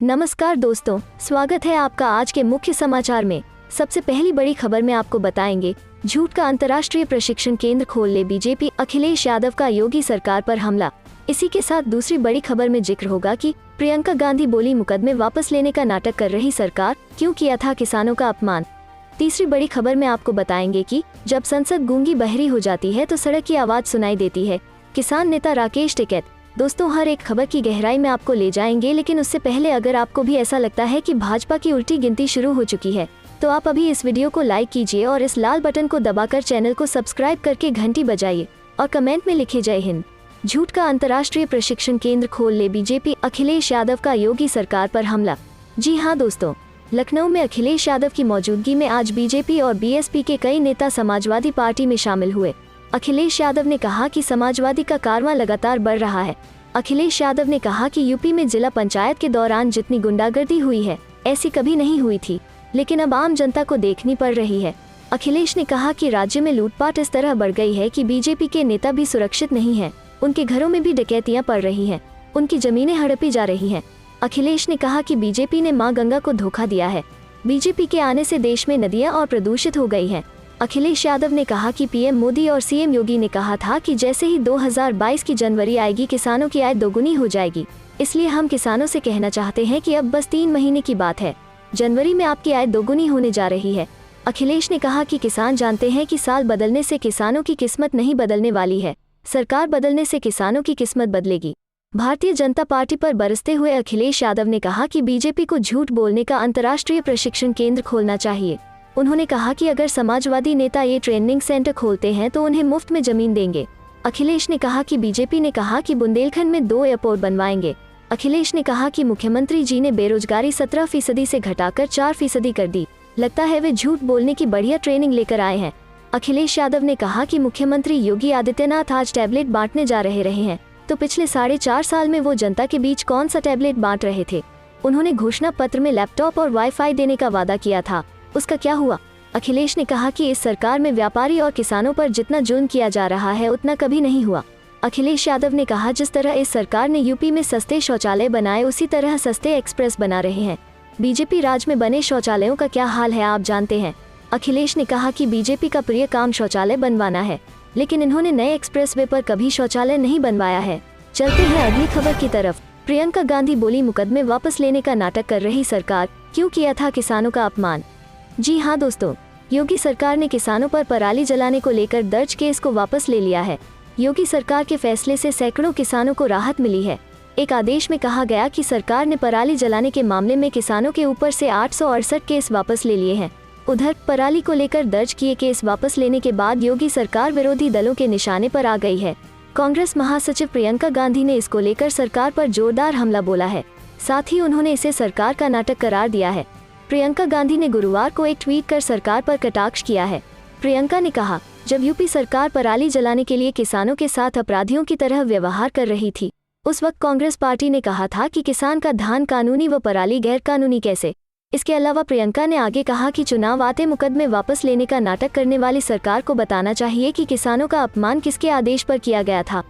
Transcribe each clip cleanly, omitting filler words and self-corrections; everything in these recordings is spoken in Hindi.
नमस्कार दोस्तों, स्वागत है आपका आज के मुख्य समाचार में। सबसे पहली बड़ी खबर में आपको बताएंगे, झूठ का अंतर्राष्ट्रीय प्रशिक्षण केंद्र खोल ले बीजेपी, अखिलेश यादव का योगी सरकार पर हमला। इसी के साथ दूसरी बड़ी खबर में जिक्र होगा कि प्रियंका गांधी बोली, मुकदमे वापस लेने का नाटक कर रही सरकार, क्यों किया था किसानों का अपमान। तीसरी बड़ी खबर में आपको बताएंगे कि जब संसद गूंगी बहरी हो जाती है तो सड़क की आवाज सुनाई देती है, किसान नेता राकेश टिकैत। दोस्तों, हर एक खबर की गहराई में आपको ले जाएंगे, लेकिन उससे पहले अगर आपको भी ऐसा लगता है कि भाजपा की उल्टी गिनती शुरू हो चुकी है तो आप अभी इस वीडियो को लाइक कीजिए और इस लाल बटन को दबाकर चैनल को सब्सक्राइब करके घंटी बजाइए और कमेंट में लिखे जय हिंद। झूठ का अंतर्राष्ट्रीय प्रशिक्षण केंद्र खोल ले बीजेपी, अखिलेश यादव का योगी सरकार पर हमला। जी हाँ दोस्तों, लखनऊ में अखिलेश यादव की मौजूदगी में आज बीजेपी और बीएसपी के कई नेता समाजवादी पार्टी में शामिल हुए। अखिलेश यादव ने कहा कि समाजवादी का कारवां लगातार बढ़ रहा है। अखिलेश यादव ने कहा कि यूपी में जिला पंचायत के दौरान जितनी गुंडागर्दी हुई है, ऐसी कभी नहीं हुई थी, लेकिन अब आम जनता को देखनी पड़ रही है। अखिलेश ने कहा कि राज्य में लूटपाट इस तरह बढ़ गई है कि बीजेपी के नेता भी सुरक्षित नहीं हैं, उनके घरों में भी डकैतियां पड़ रही हैं, उनकी जमीनें हड़पी जा रही हैं। अखिलेश ने कहा कि बीजेपी ने मां गंगा को धोखा दिया है। बीजेपी के आने से देश में नदियां और प्रदूषित हो गई हैं। अखिलेश यादव ने कहा कि पीएम मोदी और सीएम योगी ने कहा था कि जैसे ही 2022 की जनवरी आएगी किसानों की आय दोगुनी हो जाएगी। इसलिए हम किसानों से कहना चाहते हैं कि अब बस 3 महीने की बात है, जनवरी में आपकी आय दोगुनी होने जा रही है। अखिलेश ने कहा कि किसान जानते हैं कि साल बदलने से किसानों की किस्मत नहीं बदलने वाली है, सरकार बदलने से किसानों की किस्मत बदलेगी। भारतीय जनता पार्टी पर बरसते हुए अखिलेश यादव ने कहा कि बीजेपी को झूठ बोलने का अंतर्राष्ट्रीय प्रशिक्षण केंद्र खोलना चाहिए। उन्होंने कहा कि अगर समाजवादी नेता ये ट्रेनिंग सेंटर खोलते हैं तो उन्हें मुफ्त में जमीन देंगे। अखिलेश ने कहा कि बीजेपी ने कहा कि बुंदेलखंड में 2 एयरपोर्ट बनवाएंगे। अखिलेश ने कहा कि मुख्यमंत्री जी ने बेरोजगारी 17% से घटाकर 4% कर दी। लगता है वे झूठ बोलने की बढ़िया ट्रेनिंग लेकर आए हैं। अखिलेश यादव ने कहा कि मुख्यमंत्री योगी आदित्यनाथ आज टैबलेट बांटने जा रहे हैं, तो पिछले 4.5 साल में वो जनता के बीच कौन सा टैबलेट बांट रहे थे। उन्होंने घोषणा पत्र में लैपटॉप और वाईफाई देने का वादा किया था, उसका क्या हुआ। अखिलेश ने कहा कि इस सरकार में व्यापारी और किसानों पर जितना जुल्म किया जा रहा है उतना कभी नहीं हुआ। अखिलेश यादव ने कहा जिस तरह इस सरकार ने यूपी में सस्ते शौचालय बनाए, उसी तरह सस्ते एक्सप्रेस बना रहे हैं। बीजेपी राज में बने शौचालयों का क्या हाल है आप जानते हैं। अखिलेश ने कहा कि बीजेपी का प्रिय काम शौचालय बनवाना है, लेकिन इन्होंने नए एक्सप्रेसवे पर कभी शौचालय नहीं बनवाया है। चलते हैं अगली खबर की तरफ। प्रियंका गांधी बोली, मुकदमे वापस लेने का नाटक कर रही सरकार, क्यों किया था किसानों का अपमान। जी हाँ दोस्तों, योगी सरकार ने किसानों पर पराली जलाने को लेकर दर्ज केस को वापस ले लिया है। योगी सरकार के फैसले से सैकड़ों किसानों को राहत मिली है। एक आदेश में कहा गया कि सरकार ने पराली जलाने के मामले में किसानों के ऊपर से 868 केस वापस ले लिए हैं। उधर पराली को लेकर दर्ज किए केस वापस लेने के बाद योगी सरकार विरोधी दलों के निशाने पर आ गई है। कांग्रेस महासचिव प्रियंका गांधी ने इसको लेकर सरकार पर जोरदार हमला बोला है। साथ ही उन्होंने इसे सरकार का नाटक करार दिया है। प्रियंका गांधी ने गुरुवार को एक ट्वीट कर सरकार पर कटाक्ष किया है। प्रियंका ने कहा, जब यूपी सरकार पराली जलाने के लिए किसानों के साथ अपराधियों की तरह व्यवहार कर रही थी, उस वक्त कांग्रेस पार्टी ने कहा था कि किसान का धान कानूनी व पराली गैर कानूनी कैसे। इसके अलावा प्रियंका ने आगे कहा कि चुनाव आते मुकदमे वापस लेने का नाटक करने वाली सरकार को बताना चाहिए कि किसानों का अपमान किसके आदेश पर किया गया था।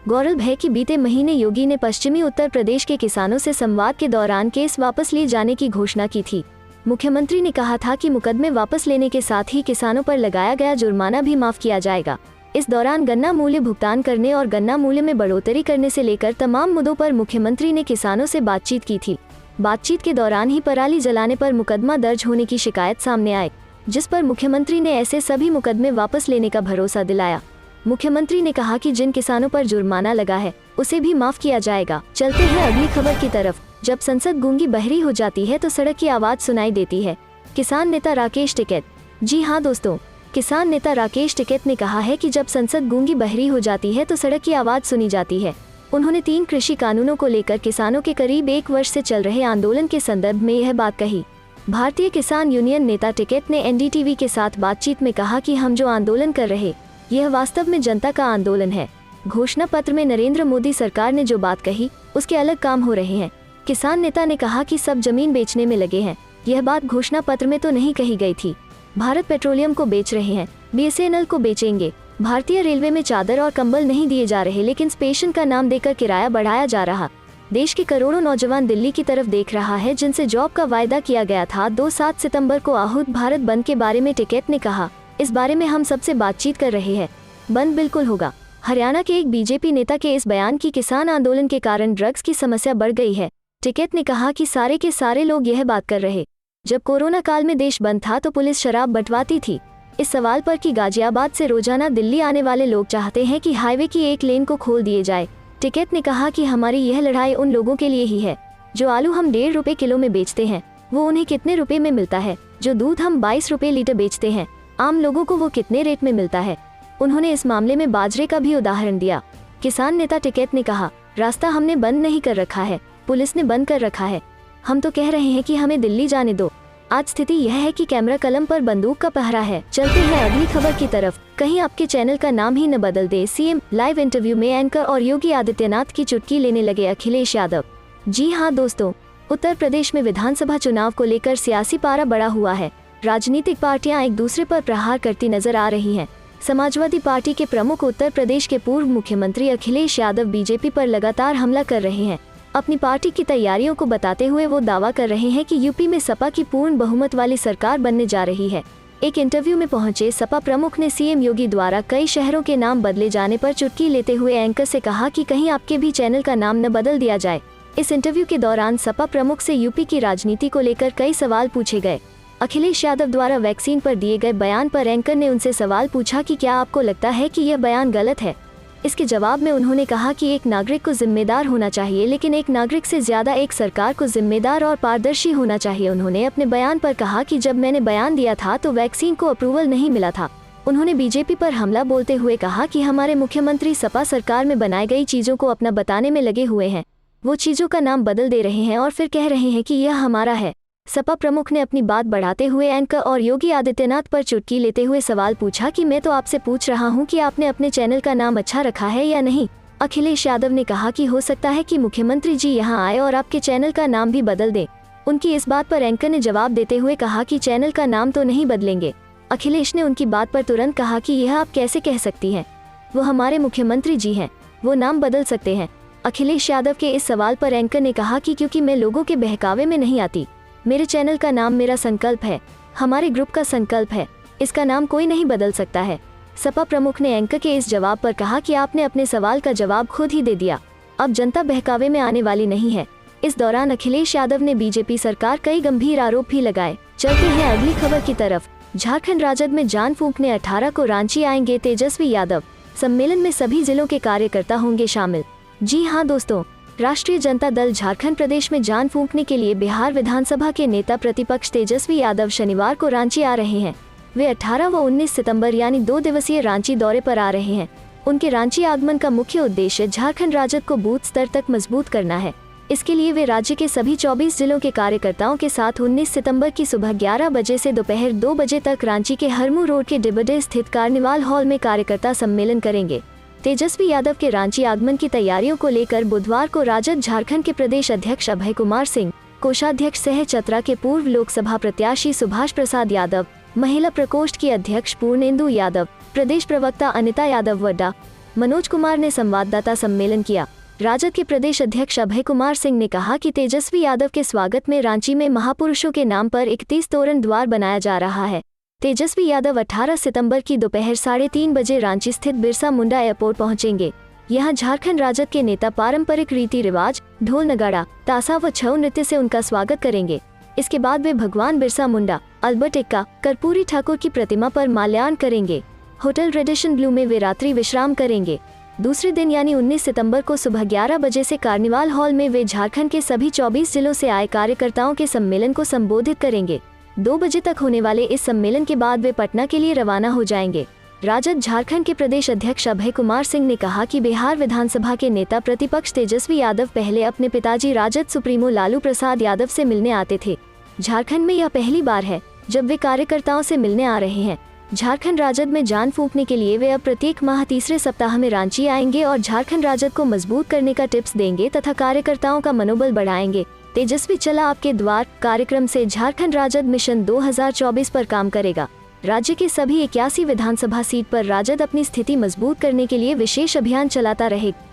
गौरतलब है कि बीते महीने योगी ने पश्चिमी उत्तर प्रदेश के किसानों से संवाद के दौरान केस वापस लिए जाने की घोषणा की थी। मुख्यमंत्री ने कहा था कि मुकदमे वापस लेने के साथ ही किसानों पर लगाया गया जुर्माना भी माफ किया जाएगा। इस दौरान गन्ना मूल्य भुगतान करने और गन्ना मूल्य में बढ़ोतरी करने से लेकर तमाम मुद्दों पर मुख्यमंत्री ने किसानों से बातचीत की थी। बातचीत के दौरान ही पराली जलाने पर मुकदमा दर्ज होने की शिकायत सामने आई, जिस पर मुख्यमंत्री ने ऐसे सभी मुकदमे वापस लेने का भरोसा दिलाया। मुख्यमंत्री ने कहा कि जिन किसानों पर जुर्माना लगा है उसे भी माफ किया जाएगा। चलते हैं अगली खबर की तरफ। जब संसद गूंगी बहरी हो जाती है तो सड़क की आवाज सुनाई देती है, किसान नेता राकेश टिकैत। जी हाँ दोस्तों, किसान नेता राकेश टिकैत ने कहा है कि जब संसद गूंगी बहरी हो जाती है तो सड़क की आवाज सुनी जाती है। उन्होंने 3 कृषि कानूनों को लेकर किसानों के करीब 1 वर्ष से चल रहे आंदोलन के संदर्भ में यह बात कही। भारतीय किसान यूनियन नेता टिकैत ने एनडीटीवी के साथ बातचीत में कहा कि हम जो आंदोलन कर रहे, यह वास्तव में जनता का आंदोलन है। घोषणा पत्र में नरेंद्र मोदी सरकार ने जो बात कही उसके अलग काम हो रहे हैं। किसान नेता ने कहा कि सब जमीन बेचने में लगे हैं, यह बात घोषणा पत्र में तो नहीं कही गई थी। भारत पेट्रोलियम को बेच रहे हैं, बीएसएनएल को बेचेंगे। भारतीय रेलवे में चादर और कंबल नहीं दिए जा रहे, लेकिन स्टेशन का नाम देकर किराया बढ़ाया जा रहा। देश के करोड़ों नौजवान दिल्ली की तरफ देख रहा है, जिनसे जॉब का वायदा किया गया था। 7 सितंबर को आहूत भारत बंद के बारे में टिकैत ने कहा, इस बारे में हम सबसे बातचीत कर रहे हैं, बंद बिल्कुल होगा। हरियाणा के एक बीजेपी नेता के इस बयान की किसान आंदोलन के कारण ड्रग्स की समस्या बढ़ गई है। टिकैत ने कहा कि सारे के सारे लोग यह बात कर रहे, जब कोरोना काल में देश बंद था तो पुलिस शराब बंटवाती थी। इस सवाल पर कि गाजियाबाद से रोजाना दिल्ली आने वाले लोग चाहते हैं कि हाईवे की एक लेन को खोल दिए जाए, टिकैत ने कहा कि हमारी यह लड़ाई उन लोगों के लिए ही है। जो आलू हम 1.5 रुपए किलो में बेचते हैं वो उन्हें कितने रुपए में मिलता है, जो दूध हम 22 रुपए लीटर बेचते हैं आम लोगों को वो कितने रेट में मिलता है। उन्होंने इस मामले में बाजरे का भी उदाहरण दिया। किसान नेता टिकैत ने कहा, रास्ता हमने बंद नहीं कर रखा है, पुलिस ने बंद कर रखा है। हम तो कह रहे हैं कि हमें दिल्ली जाने दो। आज स्थिति यह है कि कैमरा कलम पर बंदूक का पहरा है। चलते हैं अगली खबर की तरफ। कहीं आपके चैनल का नाम ही न बदल दे, सीएम लाइव इंटरव्यू में एंकर और योगी आदित्यनाथ की चुटकी लेने लगे अखिलेश यादव। जी हाँ दोस्तों, उत्तर प्रदेश में विधानसभा चुनाव को लेकर सियासी पारा बढ़ा हुआ है। राजनीतिक पार्टियां एक दूसरे पर प्रहार करती नजर आ रही हैं। समाजवादी पार्टी के प्रमुख उत्तर प्रदेश के पूर्व मुख्यमंत्री अखिलेश यादव बीजेपी पर लगातार हमला कर रहे हैं। अपनी पार्टी की तैयारियों को बताते हुए वो दावा कर रहे हैं कि यूपी में सपा की पूर्ण बहुमत वाली सरकार बनने जा रही है। एक इंटरव्यू में पहुंचे सपा प्रमुख ने सीएम योगी द्वारा कई शहरों के नाम बदले जाने पर चुटकी लेते हुए एंकर से कहा कि कहीं आपके भी चैनल का नाम न बदल दिया जाए। इस इंटरव्यू के दौरान सपा प्रमुख से यूपी की राजनीति को लेकर कई सवाल पूछे गए। अखिलेश यादव द्वारा वैक्सीन पर दिए गए बयान पर एंकर ने उनसे सवाल पूछा कि क्या आपको लगता है कि यह बयान गलत है। इसके जवाब में उन्होंने कहा कि एक नागरिक को जिम्मेदार होना चाहिए, लेकिन एक नागरिक से ज्यादा एक सरकार को जिम्मेदार और पारदर्शी होना चाहिए। उन्होंने अपने बयान पर कहा कि जब मैंने बयान दिया था तो वैक्सीन को अप्रूवल नहीं मिला था। उन्होंने बीजेपी पर हमला बोलते हुए कहा कि हमारे मुख्यमंत्री सपा सरकार में बनाई गई चीजों को अपना बताने में लगे हुए हैं। वो चीजों का नाम बदल दे रहे हैं और फिर कह रहे हैं कि यह हमारा है। सपा प्रमुख ने अपनी बात बढ़ाते हुए एंकर और योगी आदित्यनाथ पर चुटकी लेते हुए सवाल पूछा कि मैं तो आपसे पूछ रहा हूं कि आपने अपने चैनल का नाम अच्छा रखा है या नहीं। अखिलेश यादव ने कहा कि हो सकता है कि मुख्यमंत्री जी यहां आए और आपके चैनल का नाम भी बदल दें। उनकी इस बात पर एंकर ने जवाब देते हुए कहा कि चैनल का नाम तो नहीं बदलेंगे। अखिलेश ने उनकी बात पर तुरंत कहा कि यह आप कैसे कह सकती हैं, वो हमारे मुख्यमंत्री जी हैं, वो नाम बदल सकते हैं। अखिलेश यादव के इस सवाल पर एंकर ने कहा कि क्योंकि मैं लोगों के बहकावे में नहीं आती, मेरे चैनल का नाम मेरा संकल्प है, हमारे ग्रुप का संकल्प है, इसका नाम कोई नहीं बदल सकता है। सपा प्रमुख ने एंकर के इस जवाब पर कहा कि आपने अपने सवाल का जवाब खुद ही दे दिया, अब जनता बहकावे में आने वाली नहीं है। इस दौरान अखिलेश यादव ने बीजेपी सरकार कई गंभीर आरोप भी लगाए। चलते हैं अगली खबर की तरफ। झारखंड राजद में जान फूंकने 18 को रांची आएंगे तेजस्वी यादव। सम्मेलन में सभी जिलों के कार्यकर्ता होंगे शामिल। जी हाँ दोस्तों, राष्ट्रीय जनता दल झारखंड प्रदेश में जान फूंकने के लिए बिहार विधानसभा के नेता प्रतिपक्ष तेजस्वी यादव शनिवार को रांची आ रहे हैं। वे 18 व 19 सितंबर यानी 2 दिवसीय रांची दौरे पर आ रहे हैं। उनके रांची आगमन का मुख्य उद्देश्य झारखंड राजद को बूथ स्तर तक मजबूत करना है। इसके लिए वे राज्य के सभी 24 जिलों के कार्यकर्ताओं के साथ 19 सितंबर की सुबह 11 बजे से दोपहर 2 बजे तक रांची के हरमू रोड के डिबडे स्थित कार्निवाल हॉल में कार्यकर्ता सम्मेलन करेंगे। तेजस्वी यादव के रांची आगमन की तैयारियों को लेकर बुधवार को राजद झारखंड के प्रदेश अध्यक्ष अभय कुमार सिंह, कोषाध्यक्ष सह चतरा के पूर्व लोकसभा प्रत्याशी सुभाष प्रसाद यादव, महिला प्रकोष्ठ की अध्यक्ष पूर्णेंदु यादव, प्रदेश प्रवक्ता अनिता यादव वड्डा, मनोज कुमार ने संवाददाता सम्मेलन किया। राजद के प्रदेश अध्यक्ष अभय कुमार सिंह ने कहा कि तेजस्वी यादव के स्वागत में रांची में महापुरुषों के नाम पर 31 तोरण द्वार बनाया जा रहा है। तेजस्वी यादव 18 सितंबर की दोपहर 3:30 बजे रांची स्थित बिरसा मुंडा एयरपोर्ट पहुंचेंगे। यहां झारखंड राजद के नेता पारंपरिक रीति रिवाज, ढोल नगाड़ा, तासा व छऊ नृत्य से उनका स्वागत करेंगे। इसके बाद वे भगवान बिरसा मुंडा, अल्बर्ट एक्का, कर्पूरी ठाकुर की प्रतिमा पर माल्यार्पण करेंगे। होटल रेडिशन ब्लू में वे रात्रि विश्राम करेंगे। दूसरे दिन यानी 19 सितंबर को सुबह 11 बजे से कार्निवाल हॉल में वे झारखंड के सभी 24 जिलों से आए कार्यकर्ताओं के सम्मेलन को संबोधित करेंगे। 2 बजे तक होने वाले इस सम्मेलन के बाद वे पटना के लिए रवाना हो जाएंगे। राजद झारखंड के प्रदेश अध्यक्ष अभय कुमार सिंह ने कहा कि बिहार विधानसभा के नेता प्रतिपक्ष तेजस्वी यादव पहले अपने पिताजी राजद सुप्रीमो लालू प्रसाद यादव से मिलने आते थे। झारखंड में यह पहली बार है जब वे कार्यकर्ताओं से मिलने आ रहे हैं। झारखंड राजद में जान फूंकने के लिए वे अब प्रत्येक माह तीसरे सप्ताह में रांची आएंगे और झारखंड राजद को मजबूत करने का टिप्स देंगे तथा कार्यकर्ताओं का मनोबल बढ़ाएंगे। तेजस्वी चला आपके द्वार कार्यक्रम से झारखंड राजद मिशन 2024 पर काम करेगा। राज्य के सभी 81 विधानसभा सीट पर राजद अपनी स्थिति मजबूत करने के लिए विशेष अभियान चलाता रहेगा।